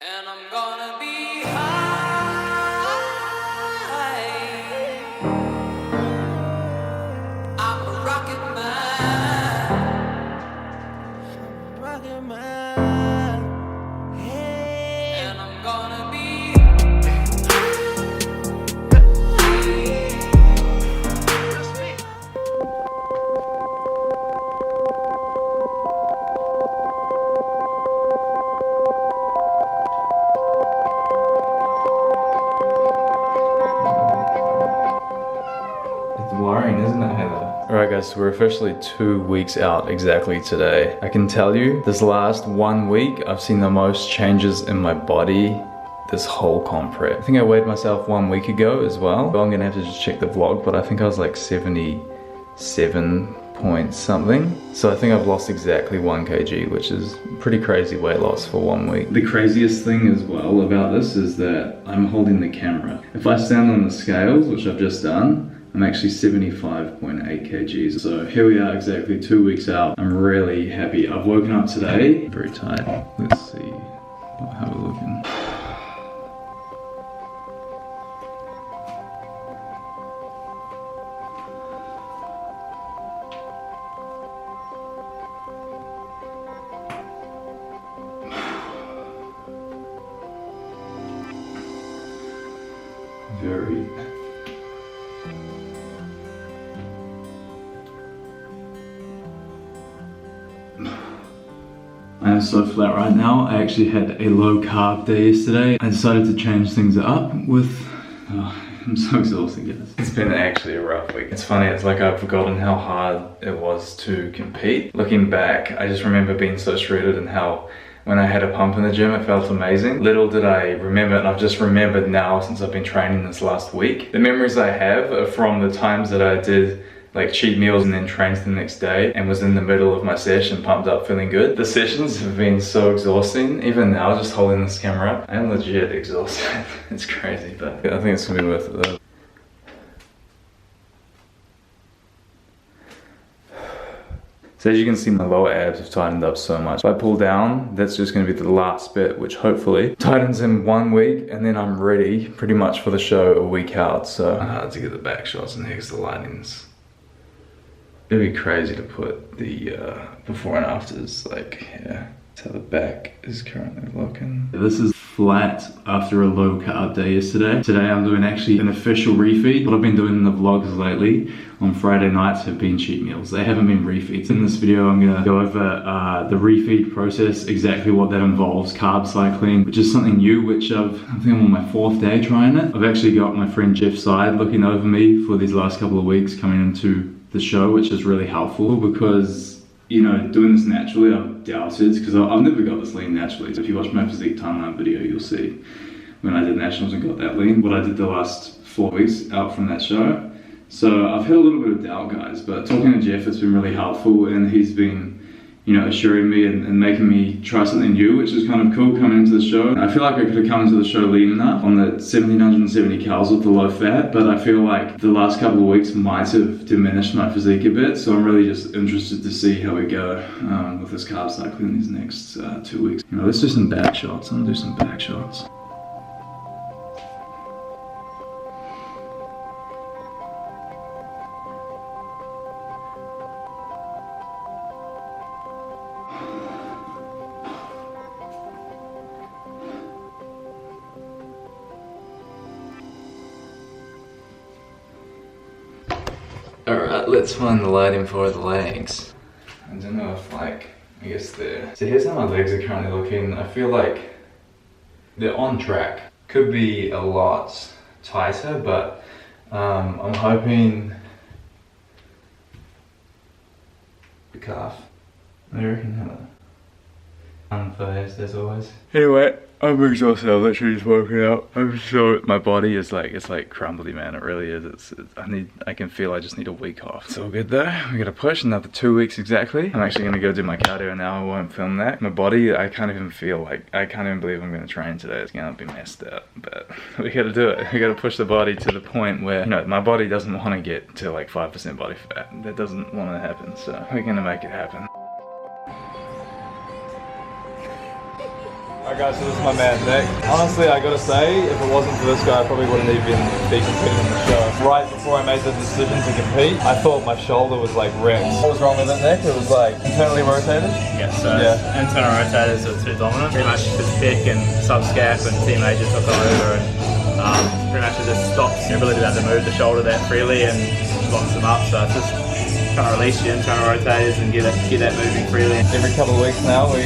And I'm gonna be high. I'm a rocket man. Rocket man. Hey. And I'm gonna be It's worrying, isn't it, Heather? Alright guys, so we're officially 2 weeks out exactly today. I can tell you, this last 1 week, I've seen the most changes in my body this whole comp prep. I think I weighed myself 1 week ago as well. I'm gonna have to just check the vlog, but I think I was like 77 point something. So I think I've lost exactly 1 kg, which is pretty crazy weight loss for 1 week. The craziest thing as well about this is that I'm holding the camera. If I stand on the scales, which I've just done, I'm actually 75.8 kgs. So here we are exactly 2 weeks out. I'm really happy. I've woken up today, very tired. Let's see how we're looking. Very. I am so flat right now. I actually had a low carb day yesterday. I decided to change things up with, I'm so exhausted guys. It's been actually a rough week. It's funny, it's like I've forgotten how hard it was to compete. Looking back, I just remember being so shredded and how when I had a pump in the gym, it felt amazing. Little did I remember, and I've just remembered now since I've been training this last week. The memories I have are from the times that I did like cheat meals and then trained the next day and was in the middle of my session, pumped up, feeling good. The sessions have been so exhausting. Even now, just holding this camera, I am legit exhausted. It's crazy, but I think it's gonna be worth it though. So as you can see, my lower abs have tightened up so much. If I pull down, that's just gonna be the last bit, which hopefully tightens in 1 week, and then I'm ready pretty much for the show a week out. So hard to get the back shots in here because the lighting's. It'd be crazy to put the before and afters, like, yeah. That's how the back is currently looking. This is flat after a low carb day yesterday. Today I'm doing actually an official refeed. What I've been doing in the vlogs lately on Friday nights have been cheat meals. They haven't been refeeds. In this video I'm gonna go over the refeed process, exactly what that involves, carb cycling, which is something new, which I think I'm on my 4th day trying it. I've actually got my friend Jeff Side looking over me for these last couple of weeks coming into the show, which is really helpful because, you know, doing this naturally, I've doubted, because I've never got this lean naturally. So if you watch my physique timeline video, you'll see when I did nationals and got that lean, what I did the last 4 weeks out from that show. So I've had a little bit of doubt, guys, but talking to Jeff, it's been really helpful, and he's been, you know, assuring me and making me try something new, which is kind of cool coming into the show. I feel like I could have come into the show lean enough on the 1770 calories with the low fat, but I feel like the last couple of weeks might have diminished my physique a bit. So I'm really just interested to see how we go with this carb cycling these next 2 weeks. You know, let's do some back shots. I'm gonna do some back shots. Alright, let's find the lighting for the legs. I don't know if, like, I guess they're... So here's how my legs are currently looking. I feel like they're on track. Could be a lot tighter, but I'm hoping... The calf. I reckon how... Unfazed as always. Anyway, I'm exhausted. I've literally just woken up. I'm so, my body is like, it's like crumbly, man. It really is. I can feel I just need a week off. It's all good though. We gotta push another 2 weeks exactly. I'm actually gonna go do my cardio now. I won't film that. My body, I can't even feel like, I can't even believe I'm gonna train today. It's gonna be messed up, but we gotta do it. We gotta push the body to the point where, you know, my body doesn't want to get to like 5% body fat. That doesn't want to happen. So we're gonna make it happen. I Alright guys, so this is my man Nick. Honestly, I gotta say, if it wasn't for this guy, I probably wouldn't even be competing in the show. Right before I made the decision to compete, I thought my shoulder was like wrecked. What was wrong with it, Nick? It was like internally rotated? Yeah, so internal rotators are too dominant. Pretty much his pec and subscap and T major took over, and pretty much it just stops your ability to move the shoulder that freely and locks them up. So it's just trying to release your internal rotators and get that moving freely. Every couple of weeks now, we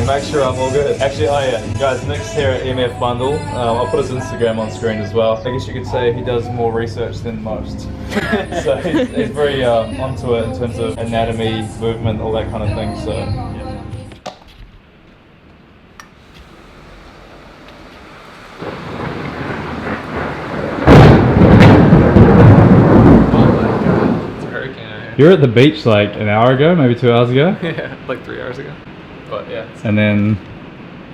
make sure I'm all good. Actually, oh yeah, guys, Nick's here at EMF Bundle. I'll put his Instagram on screen as well. I guess you could say he does more research than most. So he's very onto it in terms of anatomy, movement, all that kind of thing. So. Yeah. You were at the beach like an hour ago, maybe 2 hours ago? Yeah, like 3 hours ago. But yeah. And then,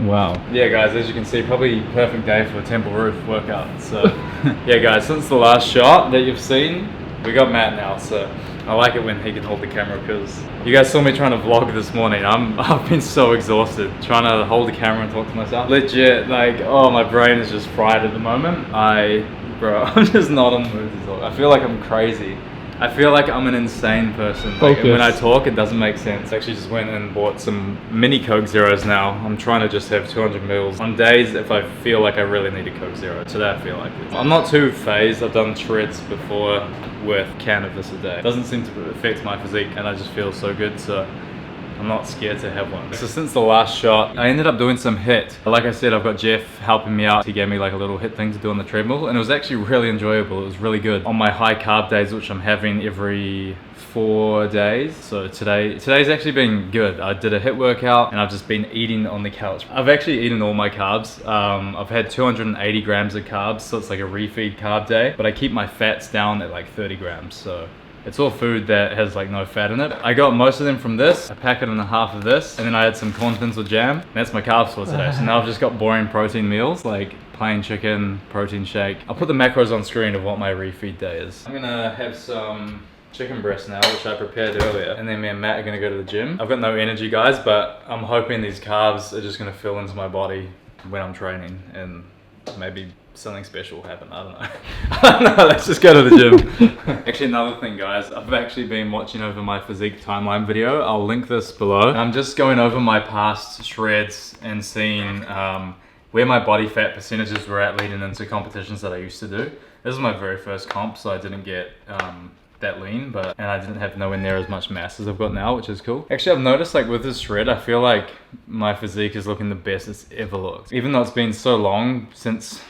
wow. Yeah guys, as you can see, probably perfect day for a temple roof workout. So, yeah guys, since the last shot that you've seen, we got Matt now. So, I like it when he can hold the camera because you guys saw me trying to vlog this morning. I've been so exhausted trying to hold the camera and talk to myself. Legit, like, oh, my brain is just fried at the moment. Bro, I'm just not on the mood to talk. I feel like I'm crazy. I feel like I'm an insane person. Like, when I talk, it doesn't make sense. I actually just went and bought some mini Coke Zeros now. I'm trying to just have 200 mils. On days if I feel like I really need a Coke Zero. Today I feel like it. I'm not too phased. I've done shreds before with a can of this a day. It doesn't seem to affect my physique and I just feel so good. So I'm not scared to have one. So since the last shot, I ended up doing some HIIT. Like I said, I've got Jeff helping me out. He gave me like a little HIIT thing to do on the treadmill and it was actually really enjoyable. It was really good. On my high carb days, which I'm having every 4 days. So today's actually been good. I did a HIIT workout and I've just been eating on the couch. I've actually eaten all my carbs. I've had 280 grams of carbs, so it's like a refeed carb day, but I keep my fats down at like 30 grams. So it's all food that has like no fat in it. I got most of them from this, a packet and a half of this, and then I had some corn tinsel jam. And that's my carbs for today. So now I've just got boring protein meals like plain chicken, protein shake. I'll put the macros on screen of what my refeed day is. I'm gonna have some chicken breast now, which I prepared earlier. And then me and Matt are gonna go to the gym. I've got no energy guys, but I'm hoping these carbs are just gonna fill into my body when I'm training and maybe something special will happen. I don't know. I don't know, let's just go to the gym. Actually, another thing guys, I've actually been watching over my physique timeline video. I'll link this below. I'm just going over my past shreds and seeing where my body fat percentages were at leading into competitions that I used to do. This is my very first comp, so I didn't get that lean, and I didn't have nowhere near as much mass as I've got now, which is cool. Actually, I've noticed like with this shred, I feel like my physique is looking the best it's ever looked. Even though it's been so long since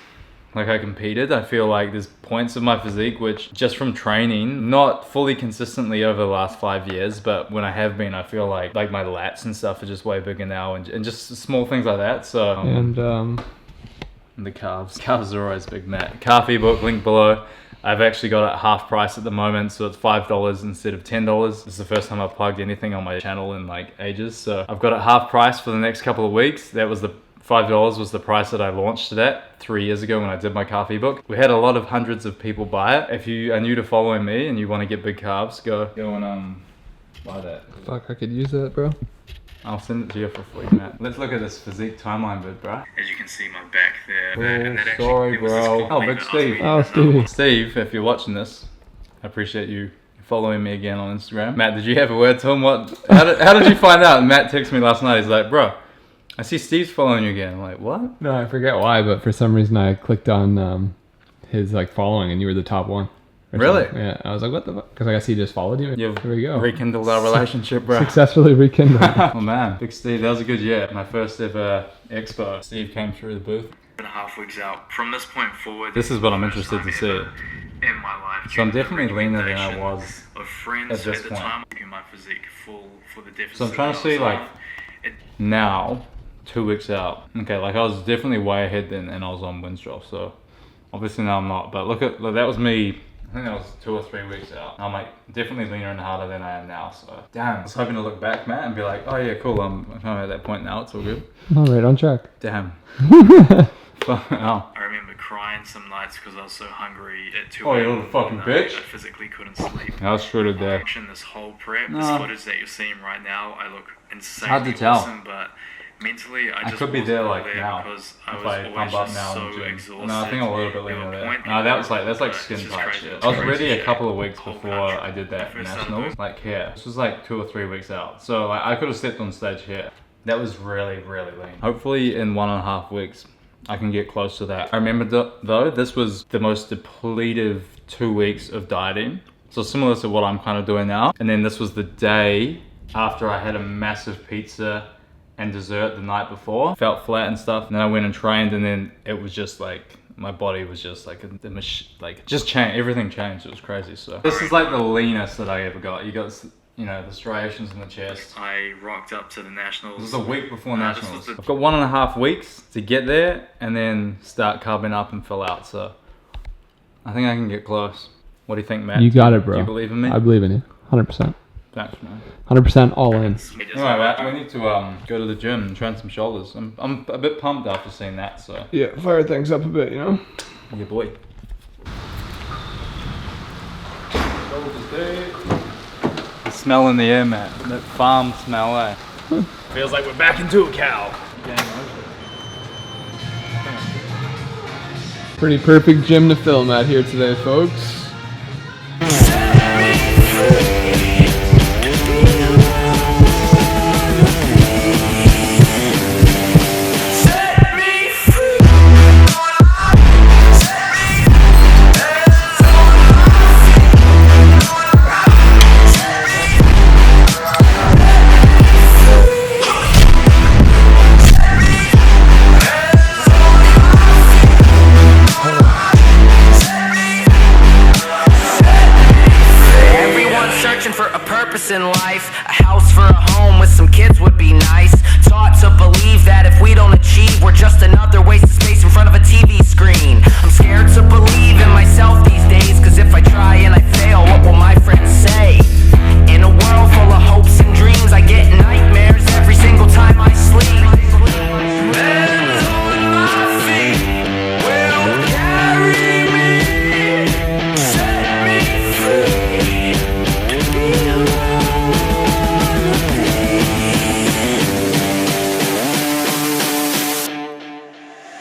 like I competed, I feel like there's points of my physique which just from training, not fully consistently over the last 5 years, but when I have been, I feel like my lats and stuff are just way bigger now and just small things like that. So and the calves are always big. Matt calf ebook link below. I've actually got it at half price at the moment, so it's $5 instead of $10. This is the first time I've plugged anything on my channel in like ages, so I've got it half price for the next couple of weeks. That was the $5 was the price that I launched it at 3 years ago when I did my calf ebook. We had a lot of hundreds of people buy it. If you are new to following me and you want to get big calves, go and buy that. Fuck, I could use that, bro. I'll send it to you for free, Matt. Let's look at this physique timeline bit, bro. As you can see, my back there. Oh, sorry, bro. Oh, big Steve. Oh, Stevie. Steve, if you're watching this, I appreciate you following me again on Instagram. Matt, did you have a word to him? How did you find out? Matt texted me last night. He's like, bro, I see Steve's following you again. I'm like, what? No, I forget why, but for some reason I clicked on his like following and you were the top one. Really? Yeah. I was like, what the fuck? Because I guess he just followed you. You've There we go. rekindled our relationship, bro. Successfully rekindled. Oh man, big Steve, that was a good year. My first ever expo. Steve came through the booth. 2.5 weeks out. From this point forward, this is what I'm interested to see in my life. So I'm definitely leaner than I was at this point. My physique full for the deficit. So I'm trying to see like now, 2 weeks out. Okay, like I was definitely way ahead then, and I was on Windstroff. So obviously now I'm not. But look, that was me. I think that was 2 or 3 weeks out. I'm like definitely leaner and harder than I am now. So damn, I was hoping to look back, Matt, and be like, oh yeah, cool. I'm kind of at that point now. It's all good. All right, on track. Damn. I remember crying some nights because I was so hungry at 2 Oh, you little fucking bitch. I physically couldn't sleep. I was shredded there. This whole prep, this footage that you're seeing right now, I look insane. Hard to tell. Awesome, but mentally, I just could be wasn't there really like now because if I was I always pump up just now so in the gym. exhausted. No, I think I'm a little bit There leaner were there. points No, that's like but skin it's just tight crazy. shit. It's I was crazy ready a shit. couple of weeks Whole before country. I did that First nationals. time Like here, this was like 2 or 3 weeks out. So like, I could have stepped on stage here. That was really lean. Hopefully in 1.5 weeks, I can get close to that. I remember though, this was the most depletive 2 weeks of dieting. So similar to what I'm kind of doing now. And then this was the day after I had a massive pizza and dessert the night before. Felt flat and stuff. And then I went and trained, and then it was just like, my body was just like, just changed. Everything changed. It was crazy. So this is like the leanest that I ever got. You got, you know, the striations in the chest. I rocked up to the nationals. This was a week before This nationals. was the- I've got 1.5 weeks to get there and then start carving up and fill out. So I think I can get close. What do you think, Matt? You got it, bro. Do you believe in me? I believe in you. 100%. Thanks, man. 100% all in. Anyway, Matt, we need to go to the gym and train some shoulders. I'm a bit pumped after seeing that, so. Yeah, fire things up a bit, you know? Yeah, boy. Shoulders deep. The smell in the air, Matt. That farm smell, eh? Feels like we're back into a cow. Pretty perfect gym to film at here today, folks. In life, a house for a home with some kids would be nice. Taught to believe that if we don't achieve, we're just another waste of space in front of a TV screen. I'm scared to believe in myself these days, cause if I try and I fail, what will my friends say? In a world full of hopes and dreams, I get nightmares every single time I sleep. Hands on my feet will carry me, set me free.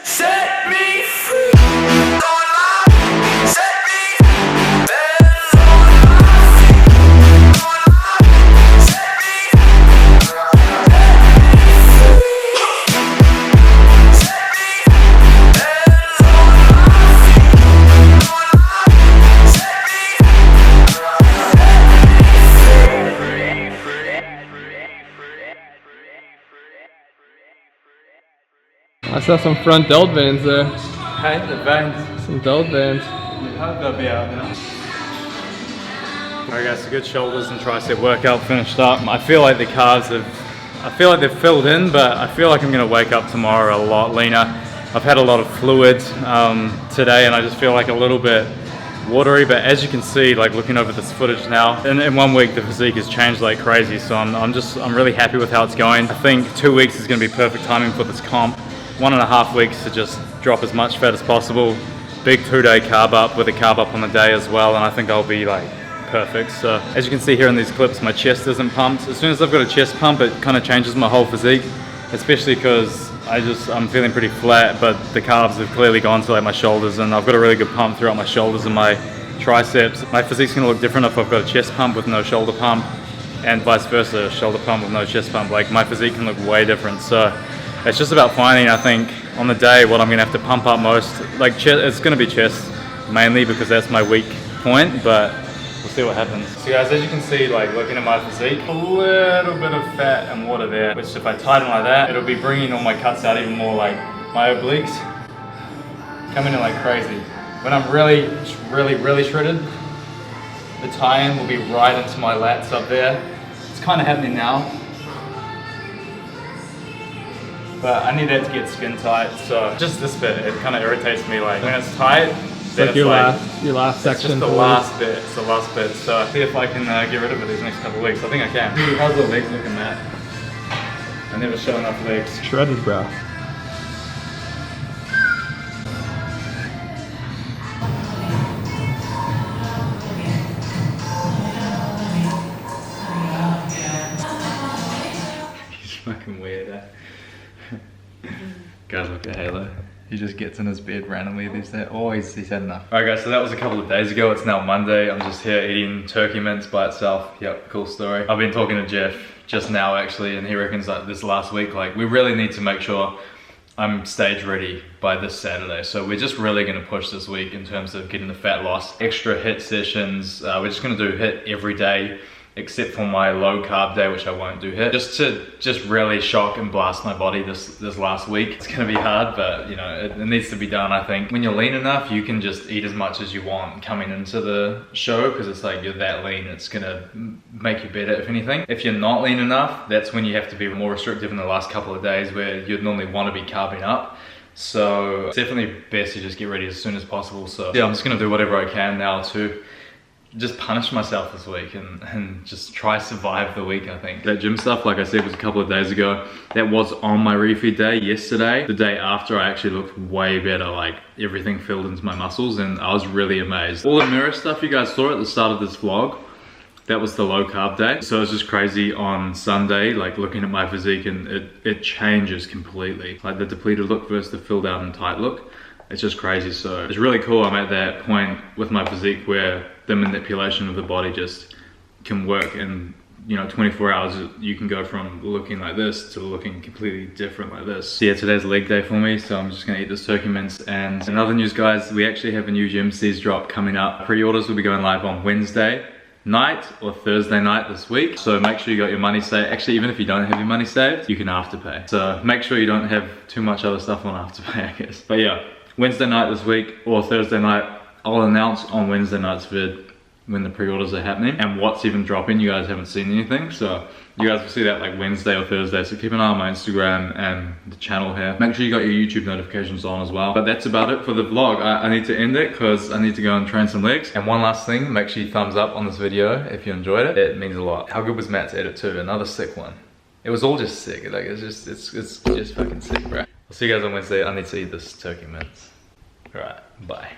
Set me free. Set me. Hands on my feet. Set me. I saw some front delt veins there. Hey, the veins. Some delt veins. You hope they'll be out now. Alright guys, so good shoulders and tricep workout finished up. I feel like the calves they've filled in, but I feel like I'm gonna wake up tomorrow a lot leaner. I've had a lot of fluid today, and I just feel like a little bit watery, but as you can see, like looking over this footage now, in 1 week the physique has changed like crazy, so I'm really happy with how it's going. I think 2 weeks is gonna be perfect timing for this comp. 1.5 weeks to just drop as much fat as possible. Big 2-day carb up with a carb up on the day as well, and I think I'll be like perfect. So as you can see here in these clips, my chest isn't pumped. As soon as I've got a chest pump, it kind of changes my whole physique, especially because I'm feeling pretty flat, but the carbs have clearly gone to like my shoulders, and I've got a really good pump throughout my shoulders and my triceps. My physique's gonna look different if I've got a chest pump with no shoulder pump, and vice versa, shoulder pump with no chest pump. Like my physique can look way different. So it's just about finding, I think, on the day what I'm gonna have to pump up most. Like it's gonna be chest mainly because that's my weak point, but we'll see what happens. So guys, as you can see, like looking at my physique, a little bit of fat and water there, which if I tighten like that, it'll be bringing all my cuts out even more. Like my obliques coming in like crazy. When I'm really shredded, the tie-in will be right into my lats up there. It's kind of happening now. But I need that to get skin tight, so just this bit, it kind of irritates me. Like when it's tight, It's like your last section. it's just the last bit. It's the last bit. So see if I can get rid of it these next couple of weeks. I think I can. How's the legs looking, Matt? I never show enough legs. Shredded, bro. He's fucking weird. Guys, look at Halo. He just gets in his bed randomly these days. Oh, he's had enough. Alright guys, so that was a couple of days ago. It's now Monday. I'm just here eating turkey mince by itself. Yep, cool story. I've been talking to Jeff just now actually, and he reckons like this last week, like we really need to make sure I'm stage ready by this Saturday. So we're just really gonna push this week in terms of getting the fat loss. Extra HIIT sessions. We're just gonna do HIIT every day, except for my low carb day, which I won't do HIIT, just to really shock and blast my body this last week. It's gonna be hard, but you know, it needs to be done. I think when you're lean enough, you can just eat as much as you want coming into the show, because it's like you're that lean, it's gonna make you better if anything. If you're not lean enough, that's when you have to be more restrictive in the last couple of days where you'd normally want to be carving up. So it's definitely best to just get ready as soon as possible. So yeah, I'm just gonna do whatever I can now to just punish myself this week and just try survive the week, I think. That gym stuff, like I said, was a couple of days ago. That was on my refeed day yesterday. The day after, I actually looked way better, like everything filled into my muscles, and I was really amazed. All the mirror stuff you guys saw at the start of this vlog, that was the low carb day. So it's just crazy on Sunday, like looking at my physique, and it changes completely. Like the depleted look versus the filled out and tight look. It's just crazy. So it's really cool. I'm at that point with my physique where the manipulation of the body just can work, and you know, 24 hours you can go from looking like this to looking completely different like this. So yeah, today's leg day for me, so I'm just gonna eat this turkey mince. And in other news guys, we actually have a new gym C's drop coming up. Pre-orders will be going live on Wednesday night or Thursday night this week, so make sure you got your money saved. Actually, even if you don't have your money saved, you can afterpay, so make sure you don't have too much other stuff on afterpay, I guess. But yeah, Wednesday night this week or Thursday night. I'll announce on Wednesday night's vid when the pre-orders are happening and what's even dropping. You guys haven't seen anything, so you guys will see that like Wednesday or Thursday, so keep an eye on my Instagram and the channel here. Make sure you got your YouTube notifications on as well. But that's about it for the vlog. I need to end it because I need to go and train some legs. And one last thing, make sure you thumbs up on this video if you enjoyed it. It means a lot. How good was Matt's edit too? Another sick one. It was all just sick. Like it's just fucking sick, bro. I'll see you guys on Wednesday. I need to eat this turkey mince. Alright, bye.